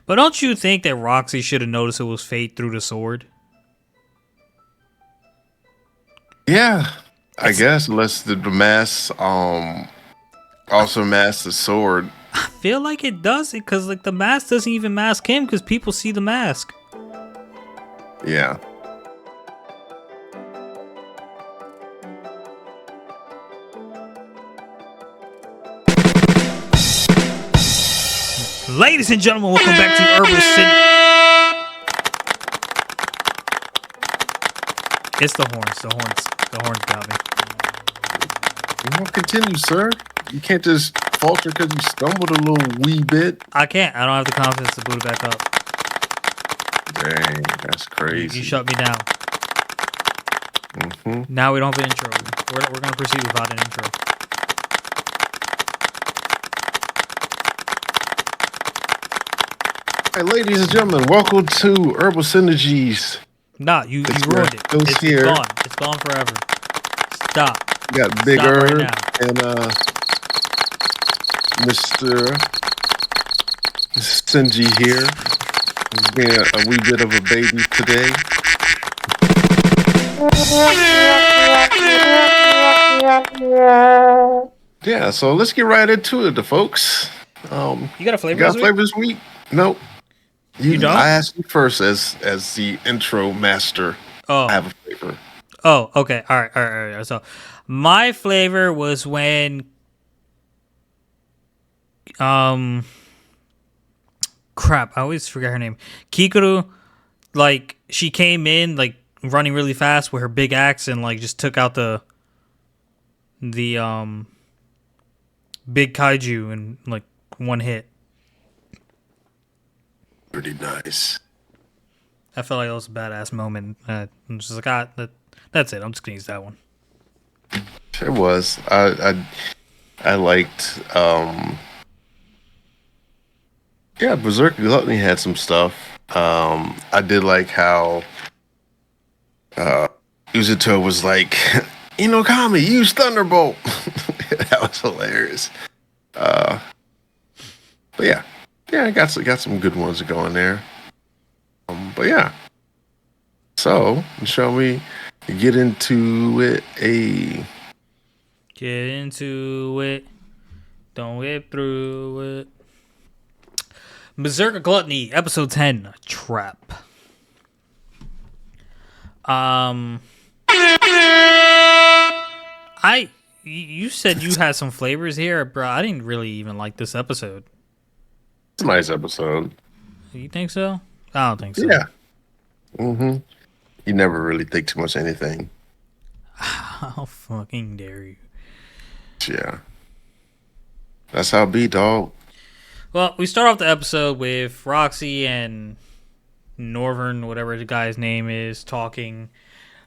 But don't you think that Roxy should have noticed it was Fate through the sword? Yeah, I guess unless the mask also masks the sword. I feel like it does it because like the mask doesn't even mask him because people see the mask. Yeah. Ladies and gentlemen, welcome back to Irbal Sinergy. It's the horns. The horns got me. Continue, sir. You can't just falter because you stumbled a little wee bit. I can't. I don't have the confidence to boot it back up. Dang, that's crazy. You shut me down. Now we don't have an intro. We're going to proceed without an intro. Hey, ladies and gentlemen, welcome to Irbal Sinergy's. Nah, you ruined it. It's here. gone. It's gone forever. Stop. We got Big Stop Herb right and Mr. Sinji here. He's being a wee bit of a baby today. Yeah, so let's get right into it, folks. You got a flavor? You got a flavor this week? Nope. You don't? I asked you first as the intro master. Oh. I have a flavor. Oh, okay. All right. So, my flavor was when, crap, I always forget her name. Kikuru, like, she came in, like, running really fast with her big axe and, like, just took out the big kaiju in, like, one hit. Pretty nice. I felt like it was a badass moment. I'm just like, that's it. I'm just gonna use that one. It was. I liked. Yeah, Berserk Gluttony had some stuff. I did like how Uzuto was like, Inokami, use Thunderbolt. That was hilarious. But yeah, I got some good ones going there. But yeah. So, shall we get into it? Get into it. Don't whip through it. Berserker Gluttony, episode 10, Trap. You said you had some flavors here, bro. I didn't really even like this episode. It's a nice episode. You think so? I don't think so. Yeah. You never really think too much of anything. How fucking dare you? Yeah. That's how it be, dog. Well, we start off the episode with Roxy and Northern, whatever the guy's name is, talking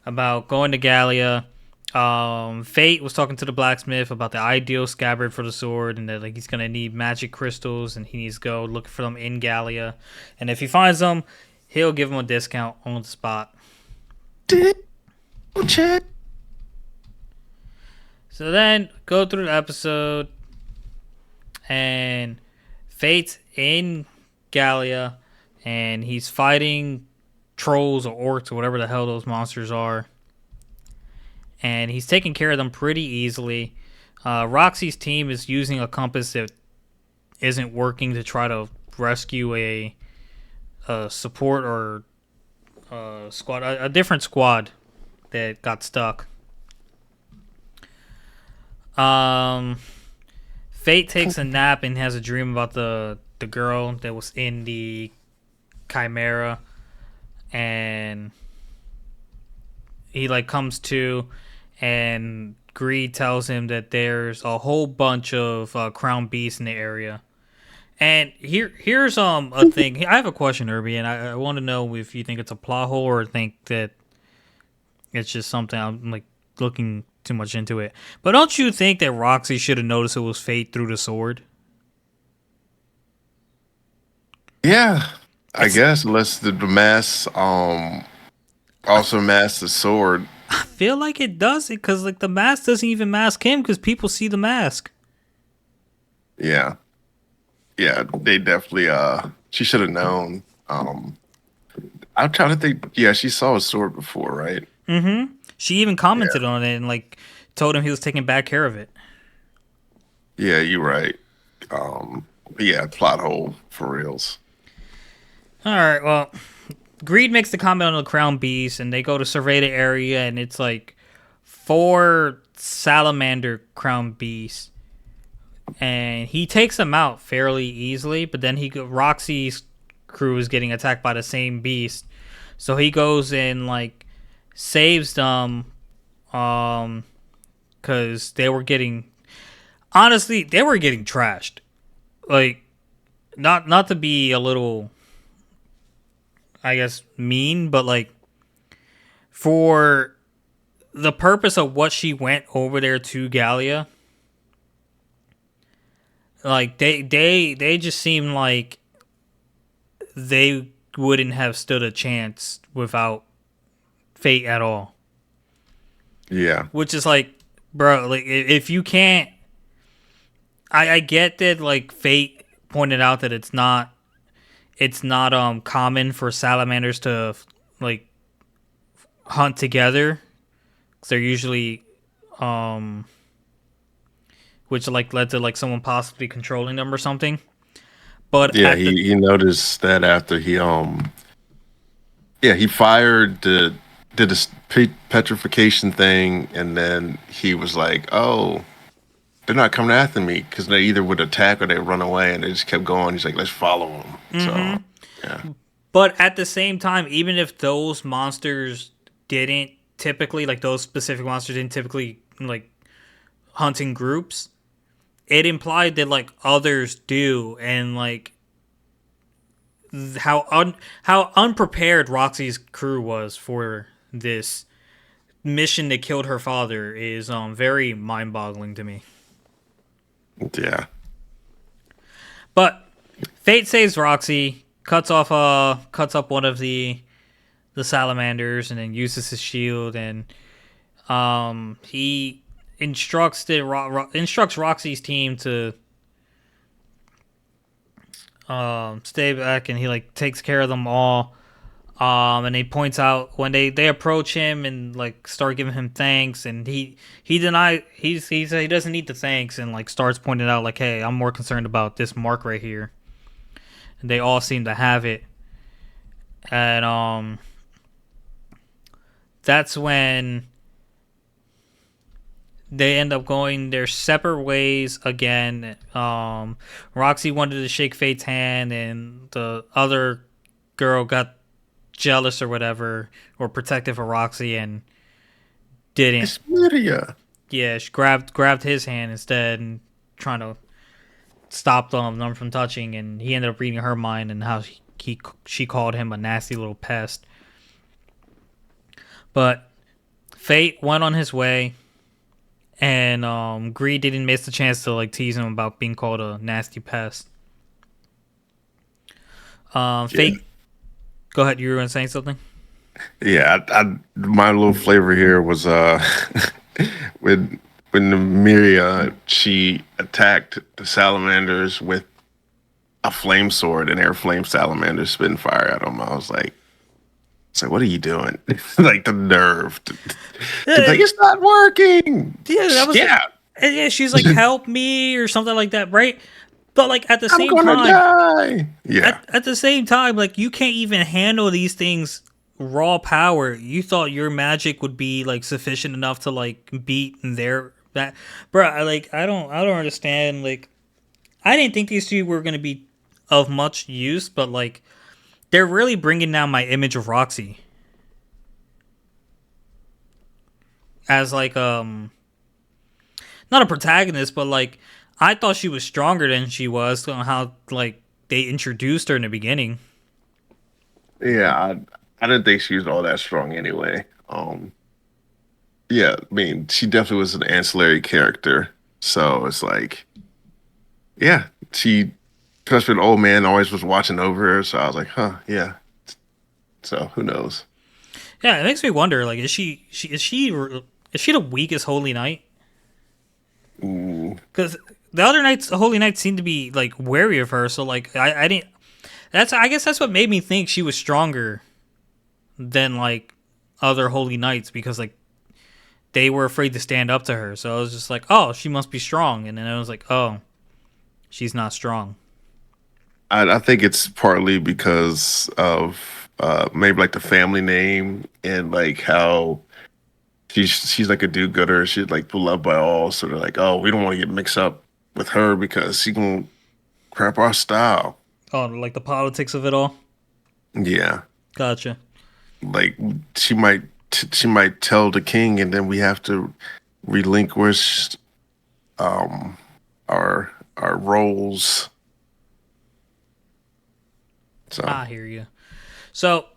about going to Gallia. Fate was talking to the blacksmith about the ideal scabbard for the sword, and that like he's gonna need magic crystals, and he needs to go look for them in Gallia. And if he finds them, he'll give him a discount on the spot. Check. So then go through the episode, and Fate's in Gallia, and he's fighting trolls or orcs or whatever the hell those monsters are. And he's taking care of them pretty easily. Roxy's team is using a compass that isn't working to try to rescue a support or squad, a different squad that got stuck. Fate takes a nap and has a dream about the girl that was in the Chimera, and he like comes to, and Greed tells him that there's a whole bunch of crown beasts in the area. And here's a thing. I have a question, Irby, and I want to know if you think it's a plot hole or think that it's just something I'm like looking too much into it. But don't you think that Roxy should have noticed it was Fate through the sword? Yeah, I guess unless the mask also masks the sword. I feel like it does it because like the mask doesn't even mask him because people see the mask. Yeah, they definitely She should have known. I'm trying to think. Yeah, she saw his sword before, right? She even commented on it and like told him he was taking bad care of it. Yeah, you're right. Yeah, plot hole for reals. All right, well, Greed makes the comment on the crown beast, and they go to survey the area, and it's like four salamander crown beasts, and he takes them out fairly easily. But then Roxy's crew is getting attacked by the same beast, so he goes and like saves them, because they were getting honestly they were getting trashed. Like not to be a little, I guess, mean, but like for the purpose of what she went over there to Gallia, like they just seem like they wouldn't have stood a chance without Fate at all. Yeah, Which is like, bro, like if you can't, I get that like Fate pointed out that it's not common for salamanders to like hunt together. 'Cause they're usually um which like led to like someone possibly controlling them or something. But yeah. at the He noticed that after he fired the did this petrification thing, and then he was like, oh, they're not coming after me because they either would attack or they run away, and they just kept going. He's like, let's follow them. So yeah, but at the same time, even if those monsters didn't typically like those specific monsters didn't typically like hunt in groups, it implied that like others do, and like how unprepared Roxy's crew was for this mission that killed her father is very mind-boggling to me. yeah, But Fate saves Roxy, cuts up one of the salamanders, and then uses his shield, and he instructs Roxy's team to stay back, and he like takes care of them all. And he points out when they approach him and like start giving him thanks, and he said he doesn't need the thanks, and like starts pointing out like, hey, I'm more concerned about this mark right here. And they all seem to have it, and that's when they end up going their separate ways again. Roxy wanted to shake Fate's hand, and the other girl got jealous or whatever, or protective of Roxy, and didn't. it's Lydia. Yeah, she grabbed his hand instead, and trying to stop them from touching. And he ended up reading her mind, and how she called him a nasty little pest. But Fate went on his way, and Greed didn't miss the chance to like tease him about being called a nasty pest. Yeah, Fate, go ahead. You were gonna say something. yeah. My little flavor here was when Nymeria, she attacked the salamanders with a flame sword, and their flame salamanders spitting fire at them. I was like, what are you doing? Like the nerve. To Yeah, like, it's not working. yeah, that was Yeah, and yeah. She's like, "Help me" or something like that, right? But like at the I'm same gonna time, die. Yeah, at the same time, like you can't even handle these things raw power. You thought your magic would be like sufficient enough to like beat their that, bro. I don't understand. Like I didn't think these two were gonna be of much use, but like they're really bringing down my image of Roxy as like not a protagonist, but like I thought she was stronger than she was. On how like they introduced her in the beginning. yeah. I didn't think she was all that strong anyway. Yeah, I mean, she definitely was an ancillary character. So it's like, yeah, she, especially the old man always was watching over her. So I was like, huh, yeah. So who knows? Yeah, it makes me wonder. Like, is she the weakest Holy Knight? Mm, Because the other knights, Holy Knights, seem to be like wary of her. So like, I didn't. I guess that's what made me think she was stronger than like other holy knights, because like they were afraid to stand up to her. So I was just like, oh, she must be strong. And then I was like, oh, she's not strong. I think it's partly because of maybe like the family name and like how she's like a do-gooder. She's like beloved by all. So they're like, oh, we don't want to get mixed up with her because she can crap our style. Oh, like the politics of it all. Yeah, Gotcha. like she might she might tell the king, and then we have to relinquish um our roles. So I hear you. So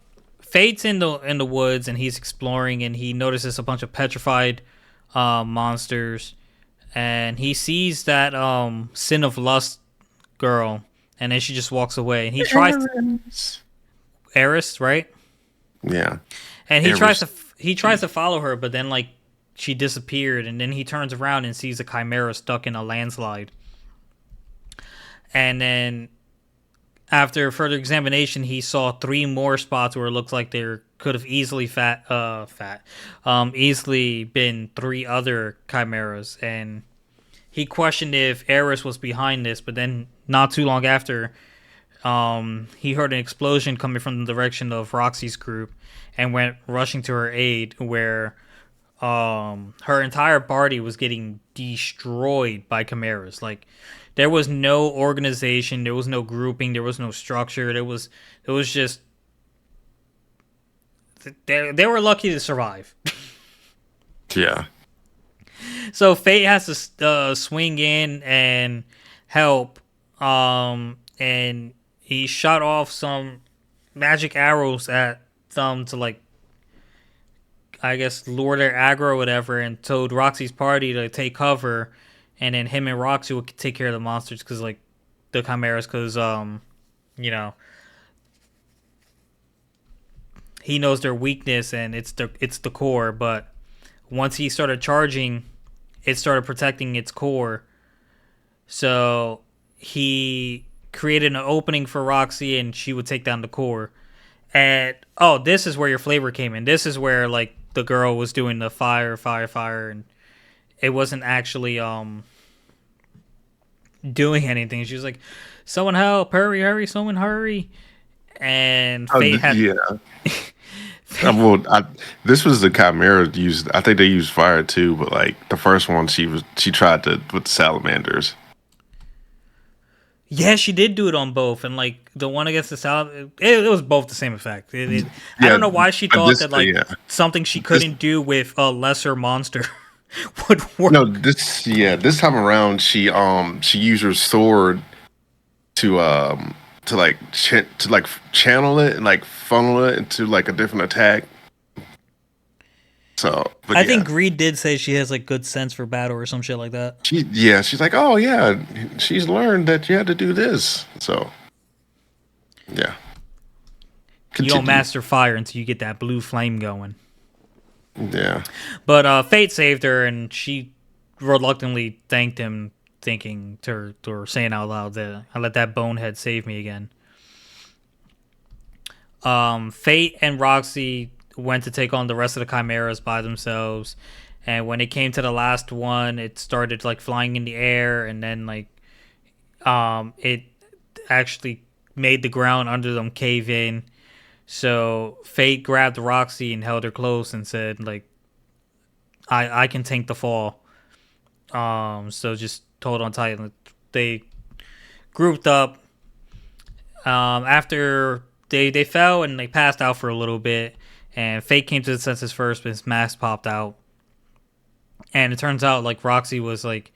Fate's in the woods and he's exploring and he notices a bunch of petrified monsters, and he sees that sin of lust girl, and then she just walks away and he tries to, Eris. Eris, right? Yeah, And Eris. he tries to follow her, but then like she disappeared, and then he turns around and sees a chimera stuck in a landslide. And then after further examination, he saw three more spots where it looks like there could have easily easily been three other chimeras, and he questioned if Eris was behind this. But then, not too long after, he heard an explosion coming from the direction of Roxy's group, and went rushing to her aid, where her entire party was getting destroyed by chimeras. Like there was no organization, there was no grouping, there was no structure. It was just they were lucky to survive. Yeah. So Fate has to swing in and help, and he shot off some magic arrows at them to like, I guess, lure their aggro or whatever, and told Roxy's party to take cover, and then him and Roxy would take care of the monsters, because like the chimeras, because you know, he knows their weakness and it's the core. But once he started charging, it started protecting its core. So he created an opening for Roxy, and she would take down the core. And oh, this is where your flavor came in. This is where like the girl was doing the fire, and it wasn't actually doing anything. She was like, "Someone help! Hurry, hurry! Someone hurry!" And Oh, Fate had yeah. Well, this was the Chimera used. I think they used fire too, but like the first one, she tried to with the salamanders. yeah, she did do it on both, and like the one against the salad, it was both the same effect. I Yeah, don't know why she but thought that like yeah, something she this couldn't do with a lesser monster would no, work. this time around, she used her sword to like to like channel it and like funnel it into like a different attack. So, but I yeah, think Greed did say she has like good sense for battle or some shit like that. she's like, oh yeah, she's learned that you had to do this. So yeah, You don't continue. master fire until you get that blue flame going. Yeah. But Fate saved her, and she reluctantly thanked him, thinking to her, saying out loud that I let that bonehead save me again. Fate and Roxy went to take on the rest of the chimeras by themselves, and when it came to the last one, it started like flying in the air, and then like it actually made the ground under them cave in. So Fate grabbed Roxy and held her close and said like, I can tank the fall. So just hold on tight. They grouped up. After they fell and they passed out for a little bit, and Fate came to the senses first, but his mask popped out, and it turns out like Roxy was like,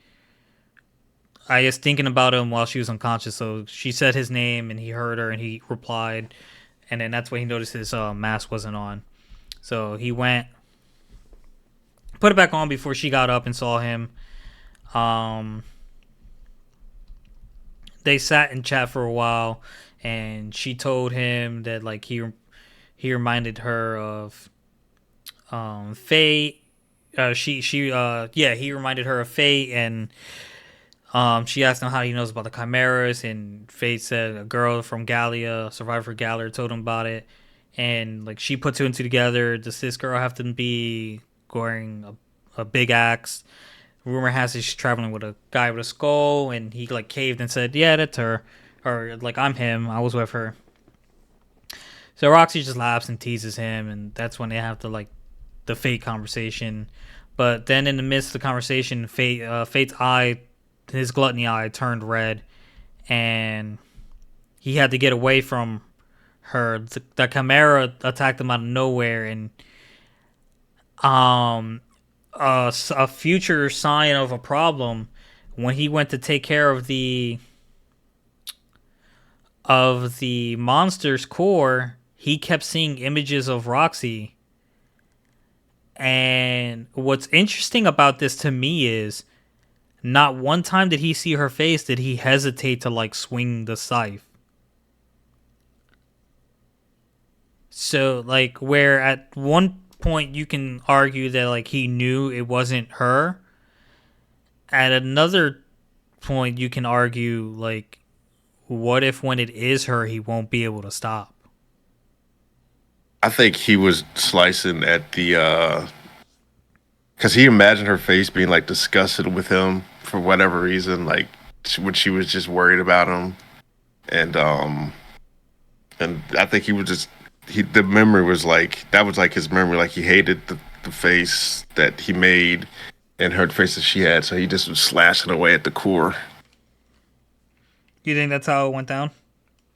I guess, thinking about him while she was unconscious. So she said his name, and he heard her, and he replied, and then that's when he noticed his mask wasn't on. So he went, put it back on before she got up and saw him. Um, they sat and chat for a while, and she told him that like he reminded her of Faye. She yeah, he reminded her of Faye, and She asked him how he knows about the chimeras, and Fate said a girl from Gallia, survivor Gallia, told him about it. And like she put two and two together. Does this girl have to be wearing a big axe? Rumor has it she's traveling with a guy with a skull, and he like caved and said, "Yeah, that's her," or like I'm him. I was with her. So Roxy just laughs and teases him, and that's when they have the Fate conversation. But then in the midst of the conversation, Fate's eye, his gluttony eye, turned red, and he had to get away from her. The Chimera attacked him out of nowhere, and a future sign of a problem when he went to take care of the monster's core. He kept seeing images of Roxy. And what's interesting about this to me is not one time did he see her face did he hesitate to like swing the scythe. So like where at one point you can argue that like he knew it wasn't her, at another point you can argue like what if when it is her he won't be able to stop. I think he was slicing at the because he imagined her face being like disgusted with him for whatever reason, like when she was just worried about him, and I think he was just the memory was like that was like his memory, like he hated the face that he made and her face that she had, so he just was slashing away at the core. You think that's how it went down?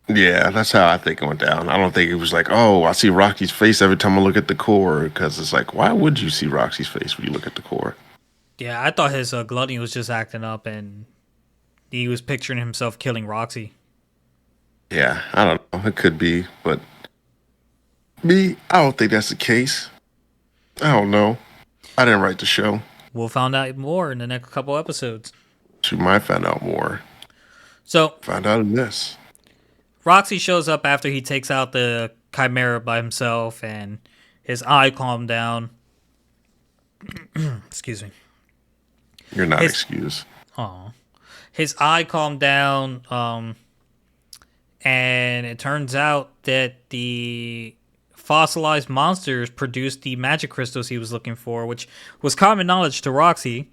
Yeah, that's how I think it went down. I don't think it was like, oh, I see Rocky's face every time I look at the core, because it's like, why would you see Roxy's face when you look at the core? Yeah, I thought his gluttony was just acting up and he was picturing himself killing Roxy. Yeah, I don't know. It could be, but me, I don't think that's the case. I don't know. I didn't write the show. We'll find out more in the next couple episodes. She might find out more. So Find out in this. Roxy shows up after he takes out the Chimera by himself, and his eye calmed down. Excuse me. You're not excused. Oh, his eye calmed down. And it turns out that the fossilized monsters produced the magic crystals he was looking for, which was common knowledge to Roxy,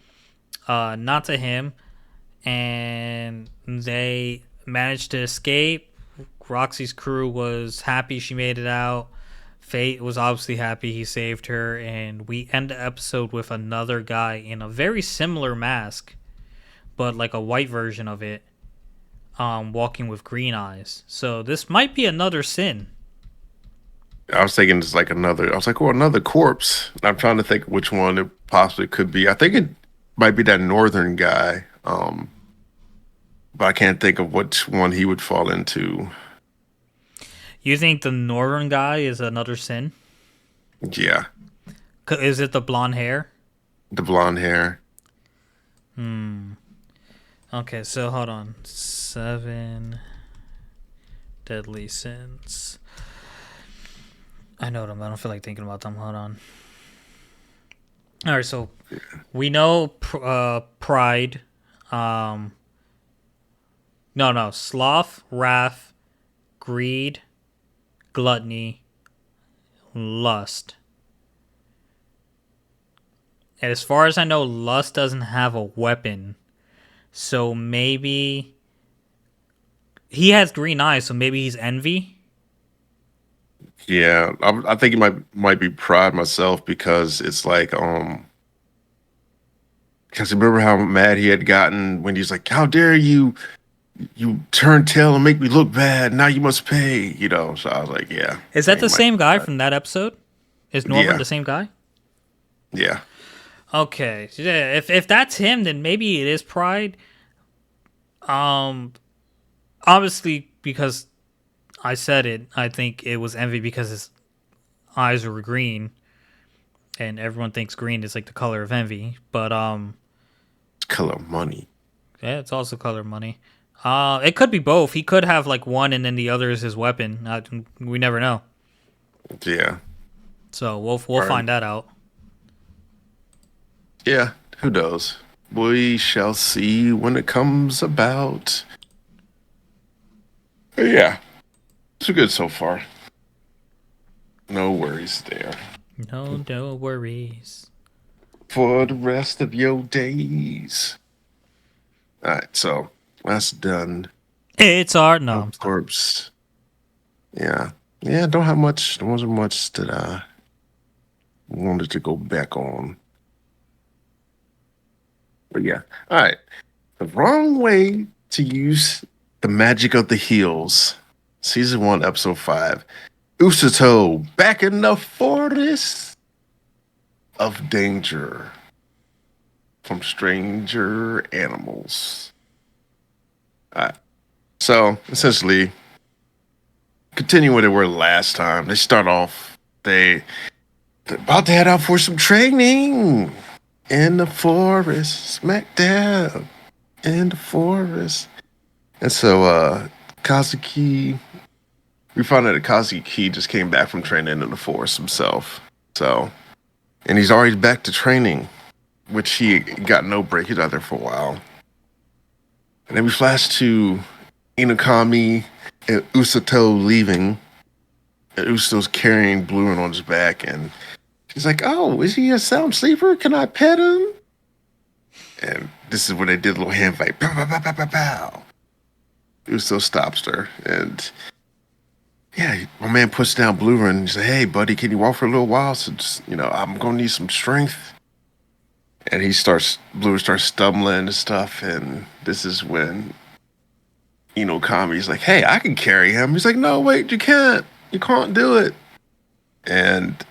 not to him. And they managed to escape. Roxy's crew was happy she made it out. Fate was obviously happy he saved her. And we end the episode with another guy in a very similar mask, but like a white version of it, walking with green eyes. So this might be another sin. I was thinking it's like another. I was like, oh, another corpse. I'm trying to think which one it possibly could be. I think it might be that northern guy, but I can't think of which one he would fall into. You think the northern guy is another sin? Yeah, Is it the blonde hair? the blonde hair. Okay, so hold on. 7 deadly sins. I know them. I don't feel like thinking about them. Hold on. All right, so we know pride. No, sloth, wrath, greed, gluttony, lust. And as far as I know, lust doesn't have a weapon. So maybe he has green eyes, so maybe he's envy. Yeah, I think it might be pride myself because it's like because remember how mad he had gotten when he's like, "How dare you turn tail and make me look bad? Now you must pay." So I was like, "Yeah." Is I that think the it might same be guy pride. from that episode? Is Norman Yeah, the same guy? yeah, Okay, so yeah, if that's him, then maybe it is pride. Um, Obviously because I said it, I think it was envy because his eyes were green, and everyone thinks green is like the color of envy. But it's color of money. yeah, it's also color of money. It could be both. He could have like one, and then the other is his weapon. We never know. Yeah, So we'll right. find that out. Yeah. Who knows? We shall see when it comes about. But yeah, it's good so far. No worries there. No worries. For the rest of your days. All right, so that's done. It's art. No, I'm Of stopping. course. Yeah. Yeah, don't have much. There wasn't much that I wanted to go back on. But yeah. All right. The wrong way to use the magic of the heels. Season 1, episode 5. Usato back in the forest of danger from stranger animals. All right. So essentially, continue where they were last time. They start off, they're about to head out for some training in the forest, smack dab in the forest. And so Kazuki, we found out that Kazuki just came back from training in the forest himself. So, and he's already back to training, which he got no break. He's out there for a while. And then we flash to Inokami and Usato leaving. And Usato's carrying Blue on his back, and she's like, "Oh, is he a sound sleeper? Can I pet him?" And this is where they did a little hand fight. Pow, pow, pow, pow, pow, pow. Uso stops her, and yeah, my man puts down Blue, and he's like, "Hey, buddy, can you walk for a little while? Since I'm gonna need some strength." And Blue starts stumbling and stuff, and this is when Kami's like, "Hey, I can carry him." He's like, "No, wait, you can't. You can't do it." And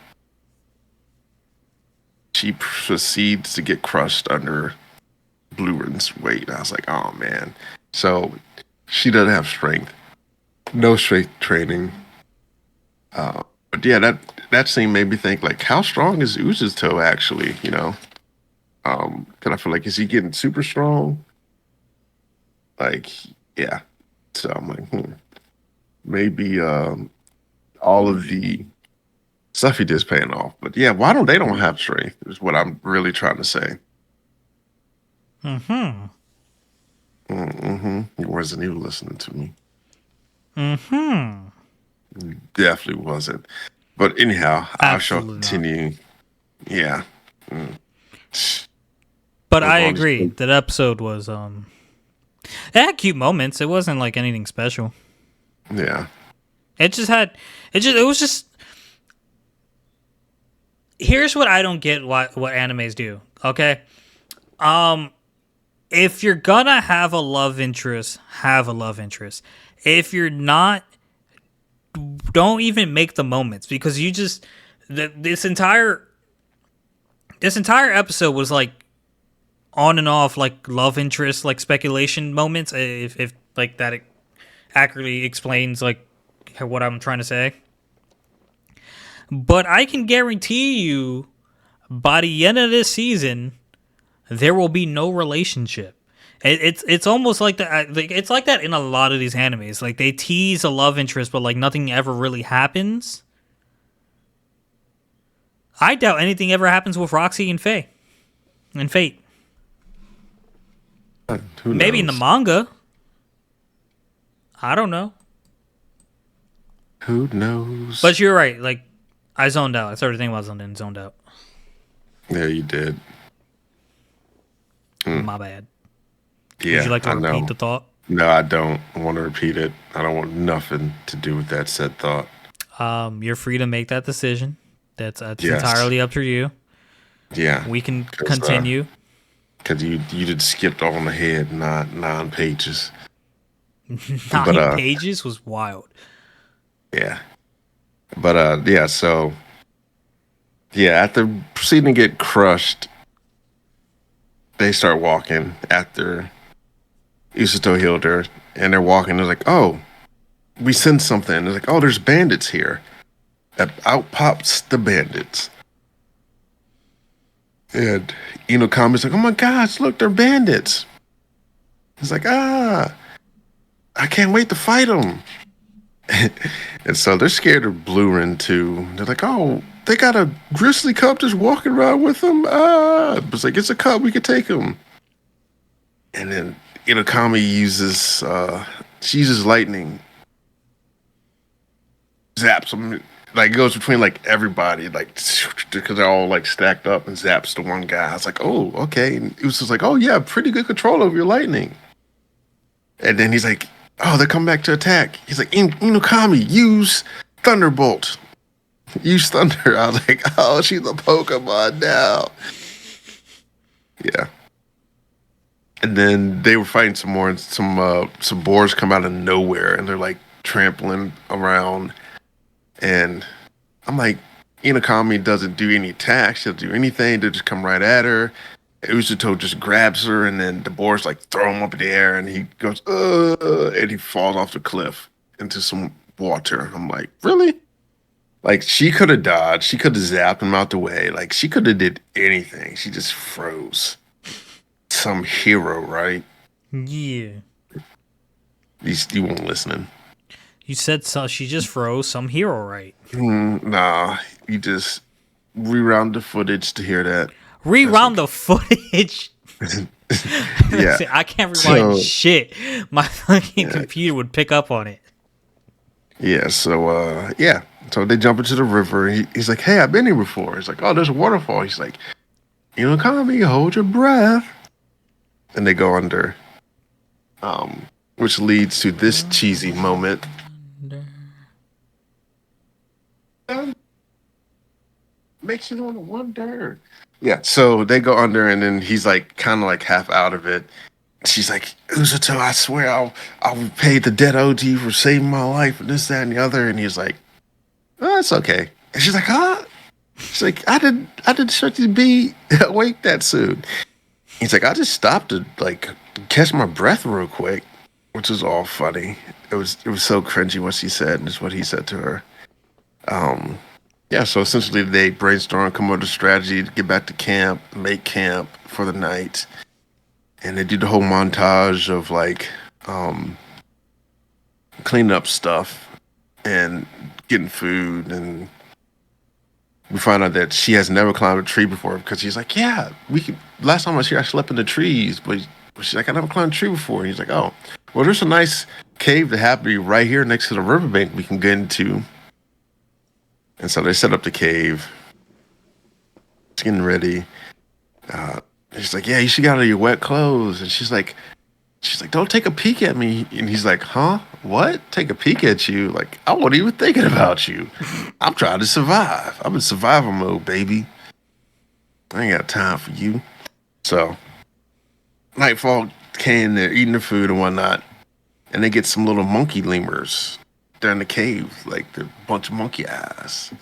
she proceeds to get crushed under Bluren's weight. And I was like, "Oh man!" So she doesn't have strength, no strength training. But yeah, that scene made me think like, how strong is Uzu's toe actually? Cause I feel like, is he getting super strong? Like, yeah. So I'm like, maybe all of the stuff he did is paying off. But yeah, why don't they don't have strength? Is what I'm really trying to say. Mm-hmm. Mm-hmm. He wasn't even listening to me. Mm-hmm. Definitely wasn't. But anyhow, I shall Absolutely not. continue. Yeah. But As I long as agree. That episode was it had cute moments. It wasn't like anything special. yeah. It was just here's what I don't get what animes do. Okay? If you're gonna have a love interest, have a love interest. If you're not, don't even make the moments because you just this entire episode was like on and off like love interest like speculation moments if like that accurately explains like what I'm trying to say. But I can guarantee you by the end of this season there will be no relationship. It's almost like that. Like, it's like that in a lot of these animes. Like they tease a love interest, but like nothing ever really happens. I doubt anything ever happens with Roxy and Faye and Fate. Who Maybe in the knows? manga. I don't know. Who knows? But you're right. Like I zoned out. I started thinking about something and zoned out. Yeah, you did. My bad. Yeah, Would you like to I repeat know. the thought? No, I don't want to repeat it. I don't want nothing to do with that said thought. You're free to make that decision. That's Yes. entirely up to you. Yeah. We can continue. Because you just skipped on ahead 9 pages. 9 pages was wild. Yeah. But yeah, so yeah, after proceeding to get crushed, they start walking after Usato healed her, and they're walking. They're like, "Oh, we sent something." They're like, "Oh, there's bandits here." Out pops the bandits, and Inokami's like, "Oh my gosh, look, they're bandits." He's like, "Ah, I can't wait to fight them." And so they're scared of Blurin too. They're like, "Oh, they got a grizzly cub just walking around with them." Ah, it's like, it's a cub. We could take him. And then Inokami uses she uses lightning, zaps them, like goes between like everybody, like because they're all like stacked up and zaps the one guy. I was like, oh, okay. And it was just like, oh yeah, pretty good control over your lightning. And then he's like, oh, they're coming back to attack. He's like, Inokami, use Thunderbolt. Use Thunder. I was like, oh, she's a Pokemon now. Yeah. And then they were fighting some more, and some boars come out of nowhere, and they're like trampling around. And I'm like, Inokami doesn't do any attacks. She'll do anything. They'll just come right at her. Uzuto just grabs her, and then the boars like throw him up in the air, and he goes, and he falls off the cliff into some water. I'm like, really? Like she could have dodged. She could have zapped him out the way. Like she could have did anything. She just froze. Some hero, right? Yeah. You weren't listening. You said so. She just froze. Some hero, right? Nah, you just rewound the footage to hear that. Rewound the footage. Yeah. I can't rewind So, shit. My fucking yeah. computer would pick up on it. Yeah, so yeah. So they jump into the river. He's like, hey, I've been here before. He's like, oh, there's a waterfall. He's like, Inokami, hold your breath. And they go under. Which leads to this cheesy moment. Makes it on the wonder. Yeah, so they go under, and then he's like kind of like half out of it. She's like, Uzuto, I swear I'll pay the debt owed to you for saving my life and this, that, and the other. And he's like, oh, it's okay. And she's like, huh? She's like, I didn't expect you to be awake that soon. He's like, I just stopped to like catch my breath real quick, which was all funny. It was so cringy what she said, and it's what he said to her. Yeah, so essentially they brainstorm, come up with a strategy to get back to camp, make camp for the night. And they do the whole montage of like cleaning up stuff and getting food. And we find out that she has never climbed a tree before because she's like, yeah, we could. Last time I was here, I slept in the trees, but she's like, I never climbed a tree before. And he's like, oh, well, there's a nice cave that happened to be right here next to the riverbank we can get into. And so they set up the cave. It's getting ready. He's like, yeah, you should get out of your wet clothes. And she's like, don't take a peek at me. And he's like, huh? What? Take a peek at you? Like, I wasn't even thinking about you. I'm trying to survive. I'm in survival mode, baby. I ain't got time for you. So, nightfall came, they're eating their food and whatnot. And they get some little monkey lemurs. They're in the cave, like they're a bunch of monkey eyes.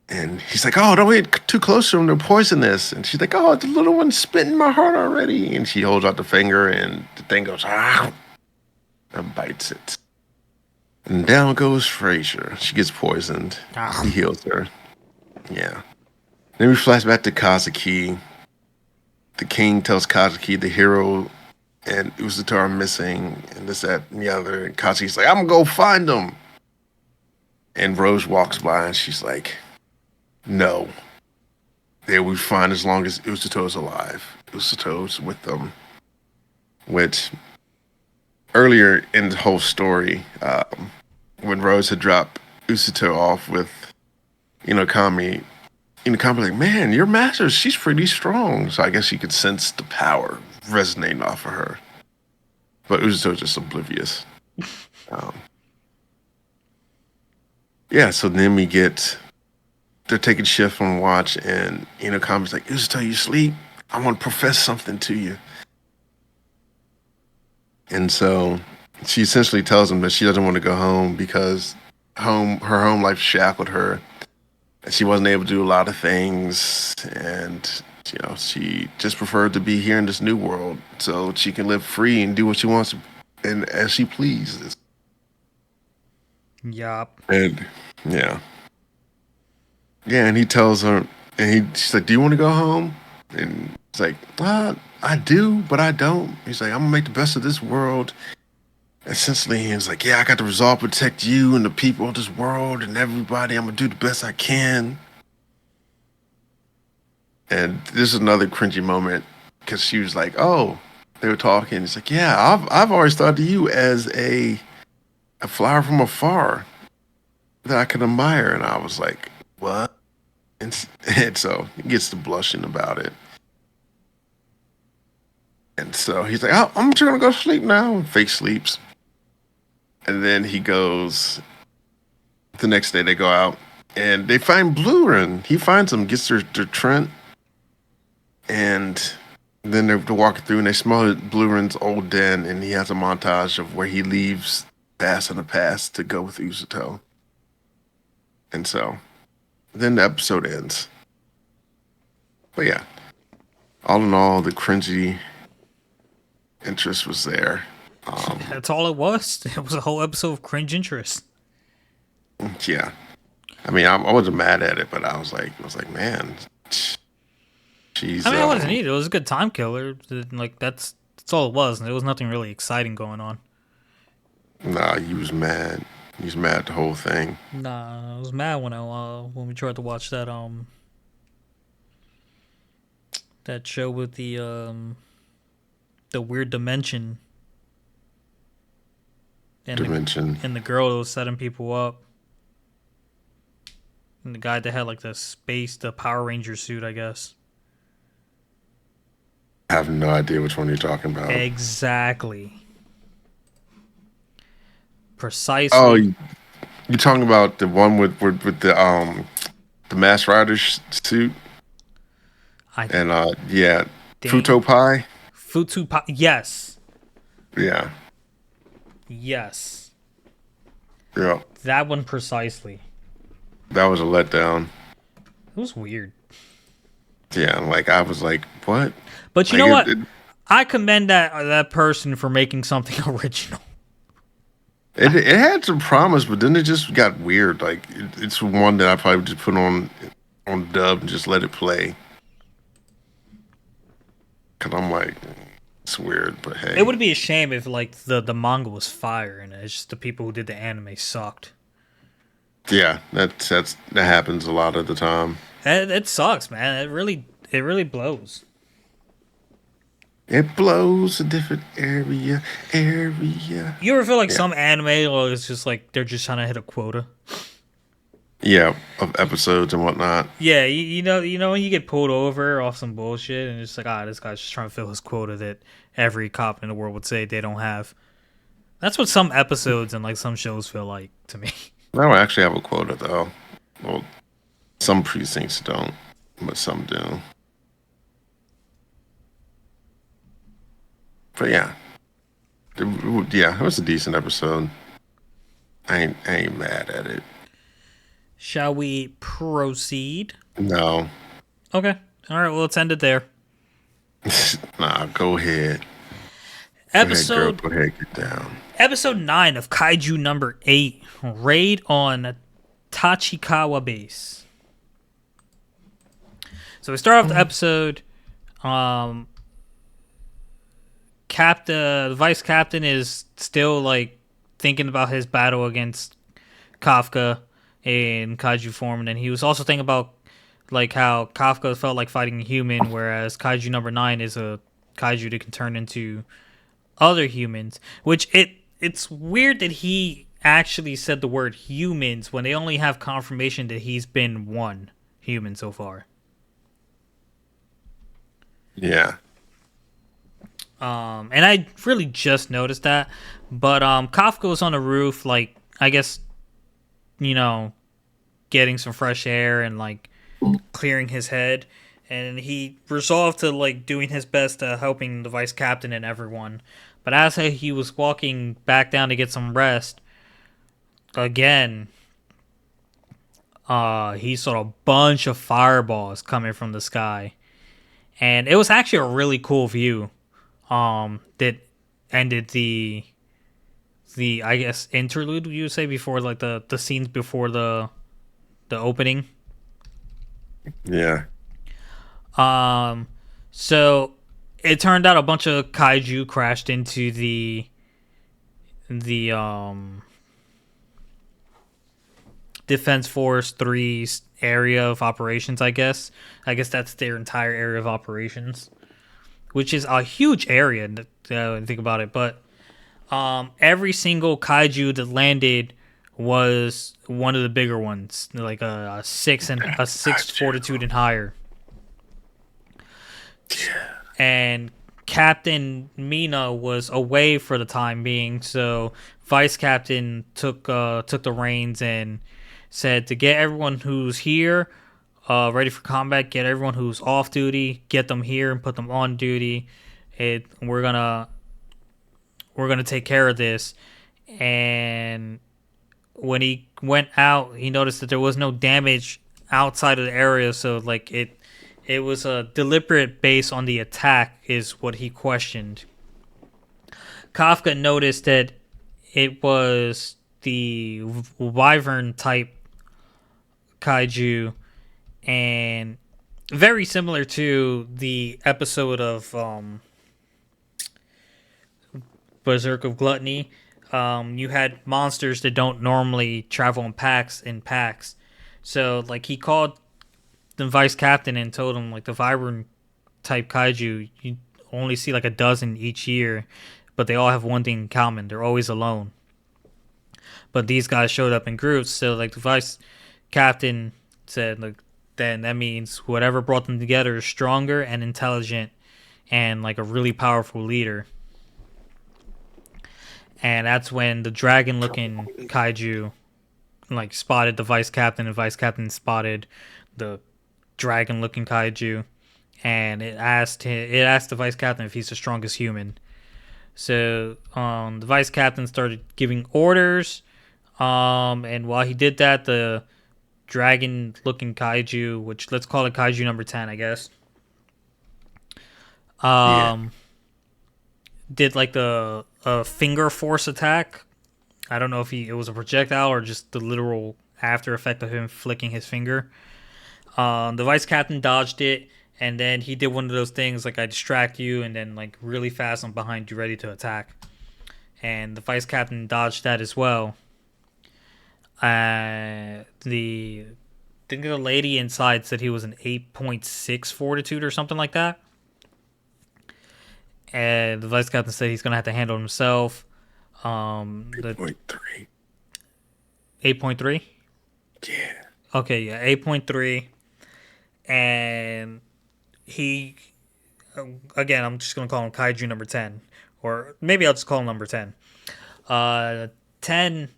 And he's like, oh, don't get too close to them. They're poisonous. And she's like, oh, the little one's spitting my heart already. And she holds out the finger, and the thing goes, ah, and bites it. And down goes Frasier. She gets poisoned. He heals her. Yeah. Then we flash back to Kazuki. The king tells Kazuki the hero and Uzuto are missing, and this, that, and the other. And Kazuki's like, I'm gonna go find them. And Rose walks by, and she's like, no. They will be fine as long as Uzuto's alive. Uzuto's with them. Which, earlier in the whole story, when Rose had dropped Uzuto off with Inokami, Inokami like, man, your master, she's pretty strong. So I guess you could sense the power resonating off of her. But Uzuto's just oblivious. Yeah, so then they're taking shift on watch, and Inokami's like, Uzuto, you sleep? I want to profess something to you. And so she essentially tells him that she doesn't want to go home because her home life shackled her. And she wasn't able to do a lot of things, and she just preferred to be here in this new world so she can live free and do what she wants and as she pleases. Yup. And yeah. Yeah, and he tells her, and she's like, do you want to go home? And he's like, I do, but I don't. He's like, I'm gonna make the best of this world. Essentially, he was like, yeah, I got the resolve to protect you and the people of this world and everybody. I'm gonna do the best I can. And this is another cringy moment because she was like, oh, they were talking. It's like, yeah, I've always thought of you as a flower from afar that I could admire, and I was like, what? And so he gets to blushing about it, and so he's like, oh, I'm just gonna go sleep now. And fake sleeps, and then he goes. The next day they go out and they find Blue Run. He finds them, gets their Trent, and then they're walking through and they smell Blue Run's old den, and he has a montage of where he leaves Bass in the past to go with Usato. And so then the episode ends. But yeah, all in all, the cringy interest was there. That's all it was. It was a whole episode of cringe interest. Yeah, I mean, I wasn't mad at it, but I was like, man, she's I mean, I wasn't either. It was a good time killer. Like that's all it was. There was nothing really exciting going on. nah, he was mad. He was mad at the whole thing. Nah, I was mad when we tried to watch that show with the weird dimension and Dimension. and the girl that was setting people up. And the guy that had like the Power Ranger suit, I guess. I have no idea which one you're talking about. Exactly. Oh, Precisely. you're talking about the one with the Masked Rider suit I and yeah, think Futo Pie. Yes. Yeah, Yes. yeah, That one precisely. that was a letdown. It was weird. Yeah, like I was like, what? But you Like know what? I commend that person for making something original. it had some promise, but then it just got weird. Like it's one that I probably just put on dub and just let it play. Cause I'm like, it's weird, but hey, It would be a shame if like the manga was fire and it's just the people who did the anime sucked. yeah, that happens a lot of the time. It sucks, man. It really blows. It blows a different area. You ever feel like Yeah, some anime, or it's just like they're just trying to hit a quota? yeah, of episodes and whatnot. Yeah, you know when you get pulled over off some bullshit, and it's like, this guy's just trying to fill his quota that every cop in the world would say they don't have. That's what some episodes and like some shows feel like to me. I don't actually have a quota though. Well, some precincts don't, but some do. But yeah, yeah, it was a decent episode. I ain't mad at it. Shall we proceed? No, Okay. All right. Well, let's end it there. nah, go ahead. Go ahead, girl. Episode Go ahead, get down. episode 9 of Kaiju number 8, Raid on Tachikawa Base. So we start off the episode. Um, the vice captain is still like thinking about his battle against Kafka in kaiju form, and then he was also thinking about like how Kafka felt like fighting a human, whereas Kaiju number 9 is a kaiju that can turn into other humans. Which it's weird that he actually said the word humans when they only have confirmation that he's been one human so far. Yeah, And I really just noticed that. But Kafka was on the roof, like I guess, you know, getting some fresh air and like clearing his head. And he resolved to like doing his best helping the vice captain and everyone. But as he was walking back down to get some rest, again, he saw a bunch of fireballs coming from the sky. And it was actually a really cool view. That ended the I guess interlude you would say before like the scenes before the opening. yeah, So it turned out a bunch of kaiju crashed into the Defense Force 3's area of operations, I guess. I guess that's their entire area of operations. which is a huge area. Think about it, but every single kaiju that landed was one of the bigger ones, like a six fortitude and higher. Yeah. And Captain Mina was away for the time being, so Vice Captain took the reins and said to get everyone who's here ready for combat, get everyone who's off duty, get them here and put them on duty. We're gonna take care of this. And when he went out, he noticed that there was no damage outside of the area, so like it was a deliberate base on the attack, is what he questioned. Kafka noticed that it was the wyvern type kaiju, and very similar to the episode of Berserk of Gluttony. You had monsters that don't normally travel in packs. So like he called the vice captain and told him like the wyvern type kaiju, you only see like a dozen each year, but they all have one thing in common: they're always alone. But these guys showed up in groups, so like the vice captain said, like then that means whatever brought them together is stronger and intelligent and like a really powerful leader. And that's when the dragon looking kaiju like spotted the vice captain, and vice captain spotted the dragon looking kaiju, and it asked the vice captain if he's the strongest human. So the vice captain started giving orders, and while he did that, the dragon looking kaiju, which let's call it kaiju number 10, I guess, Yeah. um did like the finger force attack. I don't know if it was a projectile or just the literal after effect of him flicking his finger. The vice captain dodged it, and then he did one of those things like I distract you, and then like really fast I'm behind you, ready to attack. And the vice captain dodged that as well. The I think the lady inside said he was an 8.6 fortitude or something like that. And the vice captain said he's gonna have to handle it himself. The 3.3. 8.3. Yeah. Okay, yeah, 8.3, and he again, I'm just gonna call him Kaiju number 10, or maybe I'll just call him number 10. 10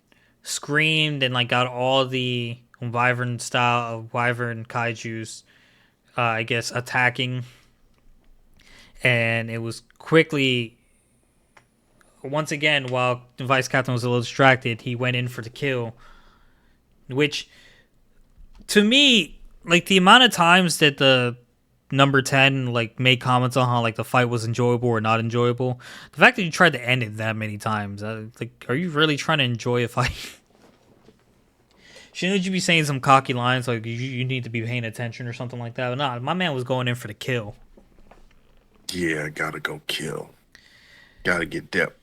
screamed and like got all the wyvern style of wyvern kaiju's, I guess, attacking, and it was quickly once again while the vice captain was a little distracted, he went in for the kill, which to me, like the amount of times that the number 10 like made comments on how like the fight was enjoyable or not enjoyable, the fact that you tried to end it that many times, like, are you really trying to enjoy a fight? Shouldn't you be saying some cocky lines like you need to be paying attention or something like that? But nah, my man was going in for the kill. Yeah, gotta go kill. Gotta get depth.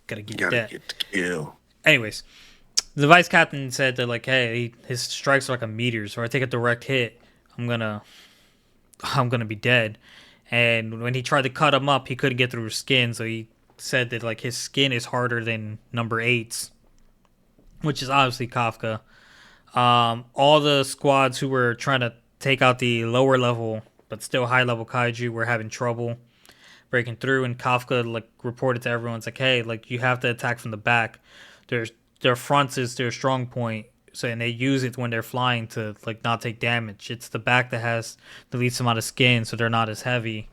Gotta get Gotta that. get the kill. Anyways, the vice captain said that like, hey, his strikes are like a meteor, so if I take a direct hit, I'm gonna be dead. And when he tried to cut him up, he couldn't get through his skin, so he said that like his skin is harder than number eight's, which is obviously Kafka. All the squads who were trying to take out the lower level but still high level kaiju were having trouble breaking through, and Kafka like reported to everyone, it's like, hey, like you have to attack from the back. Their fronts is their strong point, so and they use it when they're flying to like not take damage. It's the back that has the least amount of skin, so they're not as heavy.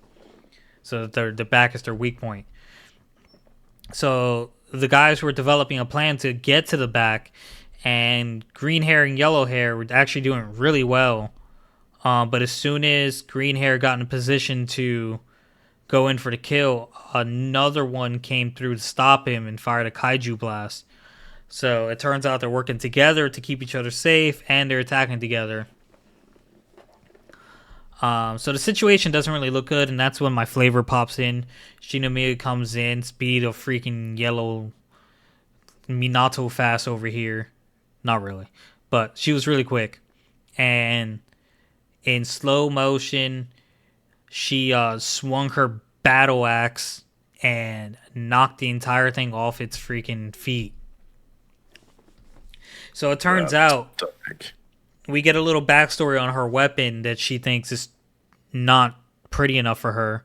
So the back is their weak point. So the guys were developing a plan to get to the back, and green hair and yellow hair were actually doing really well. But as soon as green hair got in a position to go in for the kill, another one came through to stop him and fired a kaiju blast. So it turns out they're working together to keep each other safe, and they're attacking together. So the situation doesn't really look good, and that's when my flavor pops in. Shinomiya comes in, speed of freaking yellow Minato fast over here. Not really, but she was really quick. And in slow motion, she swung her battle axe and knocked the entire thing off its freaking feet. So it turns out we get a little backstory on her weapon that she thinks is not pretty enough for her.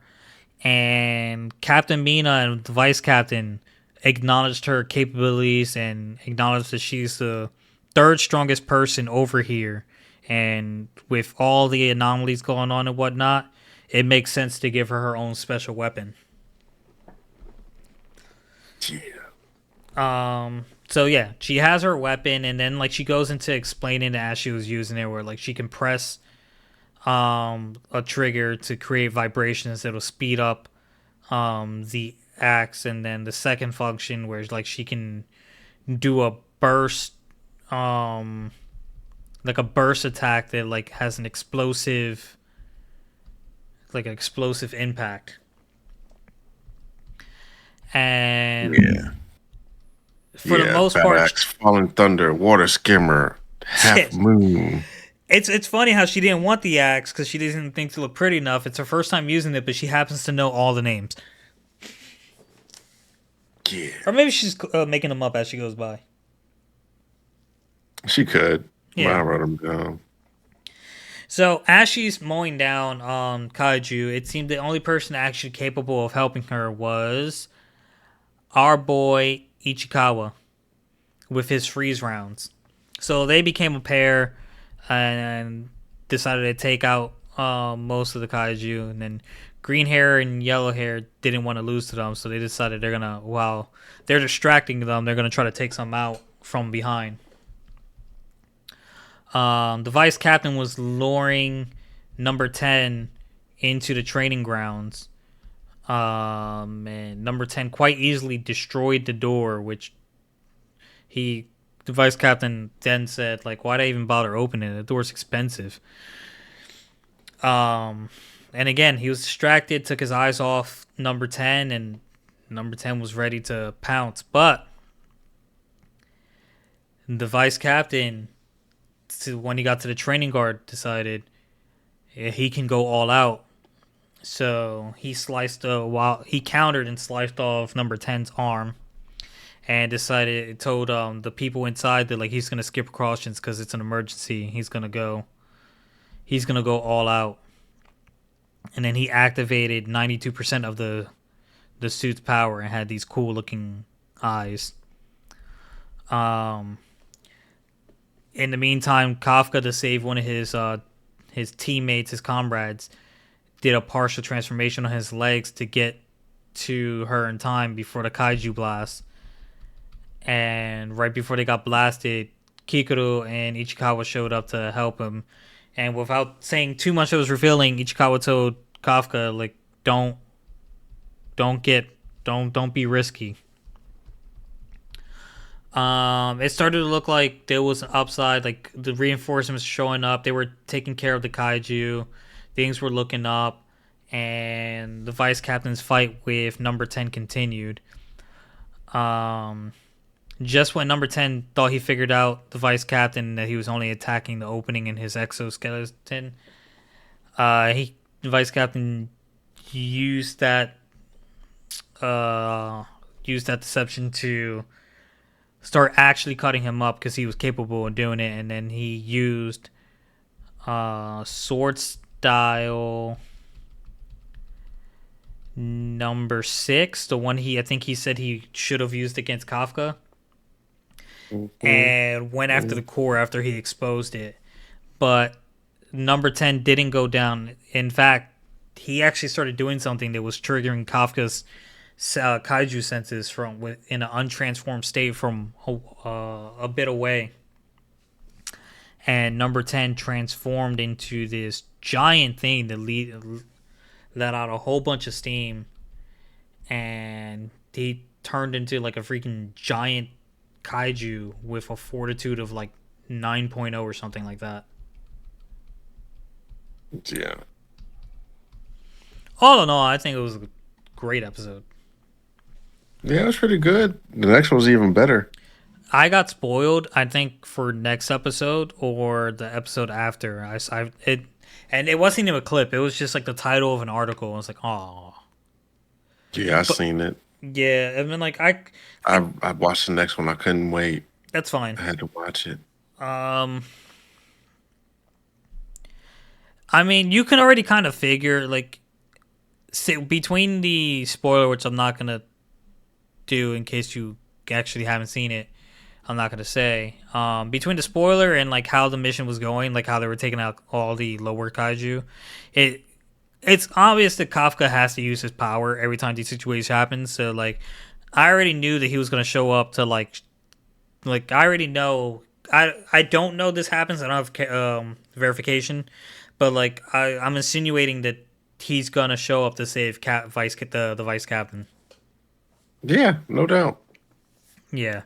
And Captain Mina and the Vice Captain acknowledged her capabilities and acknowledged that she's the third strongest person over here. And with all the anomalies going on and whatnot, it makes sense to give her her own special weapon. So yeah, she has her weapon, and then like she goes into explaining it as she was using it, where like she can press a trigger to create vibrations that'll speed up the axe, and then the second function where like she can do a burst, like a burst attack that like has an explosive, like an explosive impact. And Yeah. for the most Bad part, Axe, Falling Thunder, Water Skimmer, Half Moon. it's funny how she didn't want the axe because she didn't think to look pretty enough. It's her first time using it, but she happens to know all the names. Yeah. Or maybe she's making them up as she goes by. She could. Yeah. I wrote them down. So as she's mowing down Kaiju, it seemed the only person actually capable of helping her was our boy Ichikawa with his freeze rounds. So they became a pair and decided to take out most of the Kaiju. And then green hair and yellow hair didn't want to lose to them, so they decided they're gonna, while they're distracting them, they're gonna try to take some out from behind. The vice captain was luring number 10 into the training grounds. And number 10 quite easily destroyed the door, which the vice captain then said, like, why'd I even bother opening it? The door's expensive. And again, he was distracted, took his eyes off number 10, and number 10 was ready to pounce. But the vice captain, when he got to the training guard, decided he can go all out. So he he countered and sliced off number 10's arm, and told the people inside that like he's gonna skip precautions because it's an emergency. He's gonna go all out. And then he activated 92% of the suit's power and had these cool looking eyes. In the meantime, Kafka, to save one of his teammates, his comrades, did a partial transformation on his legs to get to her in time before the Kaiju blast. And right before they got blasted, Kikuru and Ichikawa showed up to help him. And without saying too much that was revealing, Ichikawa told Kafka, like, don't be risky. It started to look like there was an upside, like the reinforcements showing up. They were taking care of the Kaiju. Things were looking up, and the vice captain's fight with number 10 continued. Just when number 10 thought he figured out the vice captain, that he was only attacking the opening in his exoskeleton, the vice captain used that deception to start actually cutting him up because he was capable of doing it. And then he used sword style number 6, the one I think he said he should have used against Kafka. Mm-hmm. And went after the core after he exposed it. But number 10 didn't go down. In fact, he actually started doing something that was triggering Kafka's kaiju senses from in an untransformed state from a bit away. And number 10 transformed into this giant thing that let out a whole bunch of steam. And he turned into like a freaking giant kaiju with a fortitude of like 9.0 or something like that. Yeah. All in all, I think it was a great episode. Yeah, it was pretty good. The next one was even better. I got spoiled, I think, for next episode or the episode after. And it wasn't even a clip. It was just like the title of an article. I was like, oh, Yeah, I but seen it. yeah. I mean, like I watched the next one. I couldn't wait. that's fine. I had to watch it. Um, I mean, you can already kind of figure like between the spoiler, which I'm not gonna do in case you actually haven't seen it. I'm not gonna say. Between the spoiler and like how the mission was going, like how they were taking out all the lower kaiju, it it's obvious that Kafka has to use his power every time these situations happen. So like, I already knew that he was gonna show up to like I already know. I don't know this happens. I don't have verification, but like I'm insinuating that he's gonna show up to save the vice captain. Yeah, no doubt. Yeah.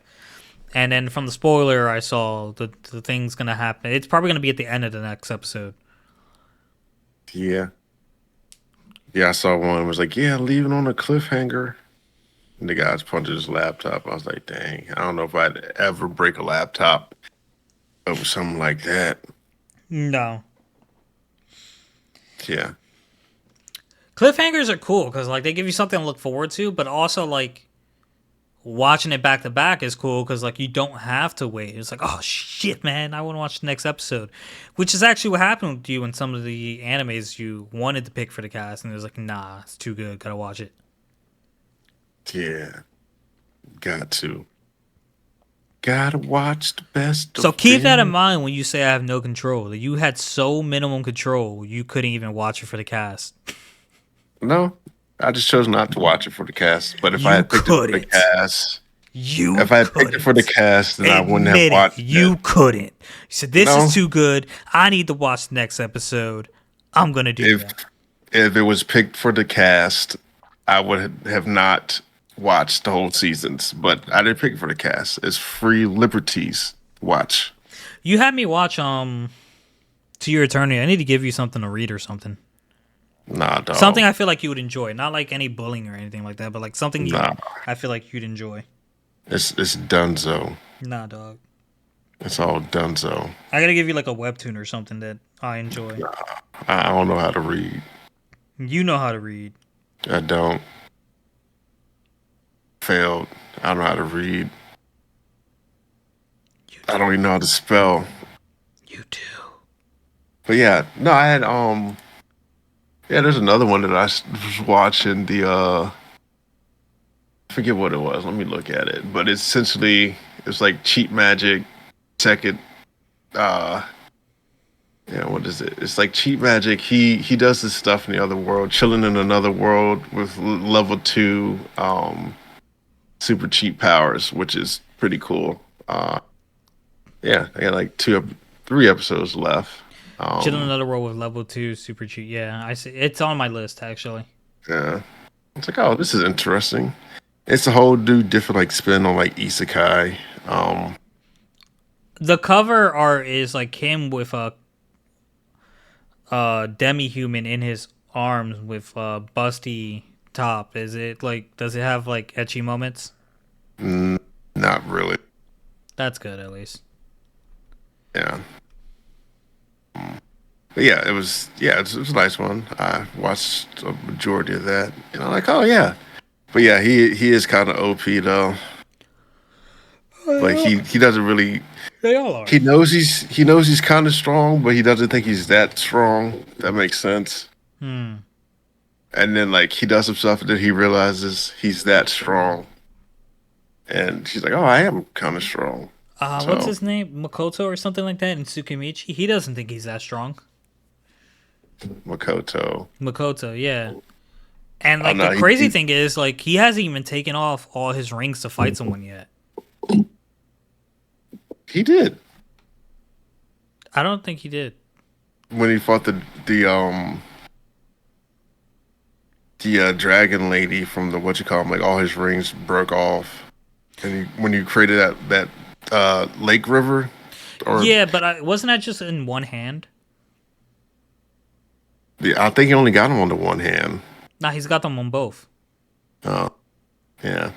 And then from the spoiler, I saw the thing's gonna happen. It's probably gonna be at the end of the next episode. Yeah. Yeah, I saw one. It was like, yeah, leaving on a cliffhanger. And the guy's punching his laptop. I was like, dang, I don't know if I'd ever break a laptop over something like that. No, Yeah. cliffhangers are cool because like they give you something to look forward to, but also like watching it back to back is cool because like you don't have to wait. It's like, oh shit, man, I want to watch the next episode, which is actually what happened to you in some of the animes you wanted to pick for the cast, and it was like, nah, it's too good, gotta watch it. Yeah. Got to. Gotta watch the best So of keep that in them. mind when you say I have no control. That you had so minimum control, you couldn't even watch it for the cast. No, I just chose not to watch it for the cast. But if I You had picked it for the couldn't. cast, You if I had picked it for the couldn't. cast, then I wouldn't have Admit it. watched it. You couldn't. You said, this is No, too good. I need to watch the next episode. I'm going to do if that. if it was picked for the cast, I would have not watched the whole seasons. But I didn't pick it for the cast. It's free liberties. Watch. You had me watch To Your Eternity. I need to give you something to read or something. Nah, Something dog. I feel like you would enjoy. Not like any bullying or anything like that, but like something Nah, I feel like you'd enjoy. it's Dunzo. Nah, dog. It's all Dunzo. I got to give you like a webtoon or something that I enjoy. I don't know how to read. You know how to read. I don't. Failed. I don't know how to read. You I do. don't even know how to spell. You do. But yeah, no, I had yeah, there's another one that was watching I forget what it was. Let me look at it. But it's essentially it's like cheap magic second uh yeah, what is it? It's like cheap magic. He does this stuff in the other world, chilling in another world with level 2 super cheap powers, which is pretty cool. Yeah, I got like 3 episodes left. Chill in Um Another World with level 2 super cheat. Yeah, I see. It's on my list actually. yeah. It's like, oh, this is interesting. It's a whole new different like spin on like isekai. Um, The cover art is like him with a demi human in his arms with a busty top. Is it like? Does it have like etchy moments? Not really. That's good at least. Yeah. But yeah, it was a nice one. I watched a majority of that. And I'm like, oh yeah. But yeah, he is kind of OP though. Like he doesn't really They all are. he knows he's kind of strong, but he doesn't think he's that strong. That makes sense. Hmm. And then like he does some stuff and then he realizes he's that strong. And she's like, "Oh, I am kind of strong." What's So his name? Makoto or something like that in Tsukimichi. He doesn't think he's that strong. Makoto. Makoto, yeah. And Oh like the no, crazy thing is, like he hasn't even taken off all his rings to fight someone yet. he did I don't think he did. when he fought the dragon lady from the what you call him. Like all his rings broke off, and when you created that lake river, or Yeah, but wasn't that just in one hand? I think he only got him on the one hand. Nah, he's got them on both. Oh yeah,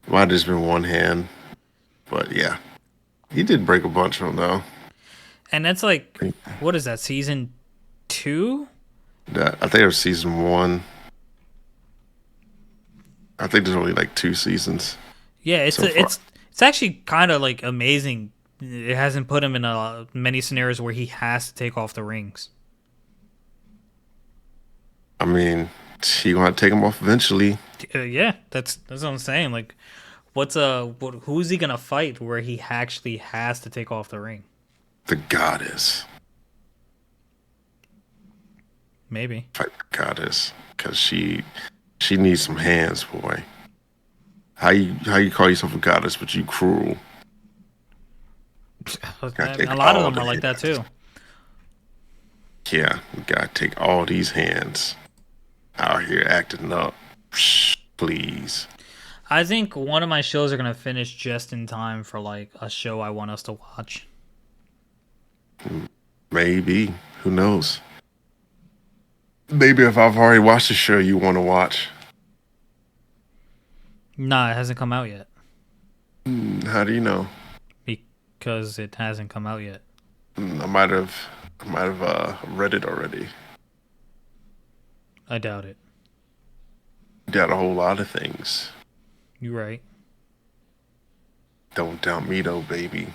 might have just been one hand, but yeah, he did break a bunch of them though. And that's like, what is that, season 2? I think it was season 1. I think there's only like 2 seasons Yeah, so far. it's actually kind of like amazing. It hasn't put him in many scenarios where he has to take off the rings. I mean, he gonna take them off eventually. Yeah, that's what I'm saying. Like, who's he gonna fight where he actually has to take off the ring? The goddess. Maybe. Fight the goddess. Because she needs some hands, boy. How you call yourself a goddess, but you cruel? Gotta A take lot of all them the are like that hands. too. Yeah, you gotta take all these hands out here acting up. Psh, please. I think one of my shows are gonna finish just in time for like a show I want us to watch. Maybe. Who knows? Maybe if I've already watched the show you want to watch. Nah, it hasn't come out yet How do you know? because it hasn't come out yet. I might have read it already. I doubt it. Got a whole lot of things. You're right. Don't doubt me though, baby.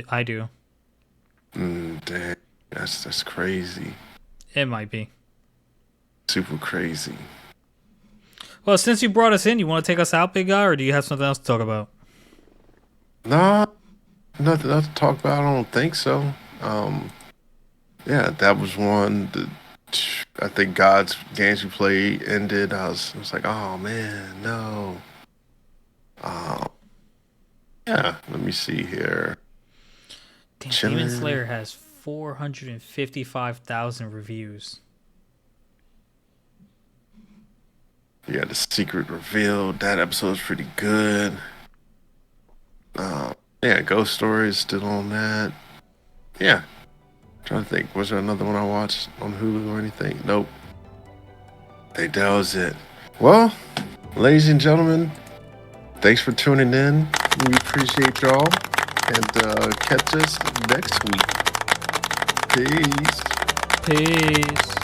I do. Damn, that's crazy. It might be. Super crazy. Well, since you brought us in, you want to take us out, big guy, or do you have something else to talk about? Nah, nothing else to talk about. I don't think so. Yeah, that was one. I think God's games we played ended. I was like, oh man, no. Um, yeah. Let me see here. Damn, Demon Chilling. Slayer has 455,000 reviews. Yeah, the secret revealed. That episode's pretty good. Yeah, Ghost Story is still on that. Yeah, trying to think. Was there another one I watched on Hulu or anything? Nope. That was it. Well, ladies and gentlemen, thanks for tuning in. We appreciate y'all. And catch us next week. Peace. Peace.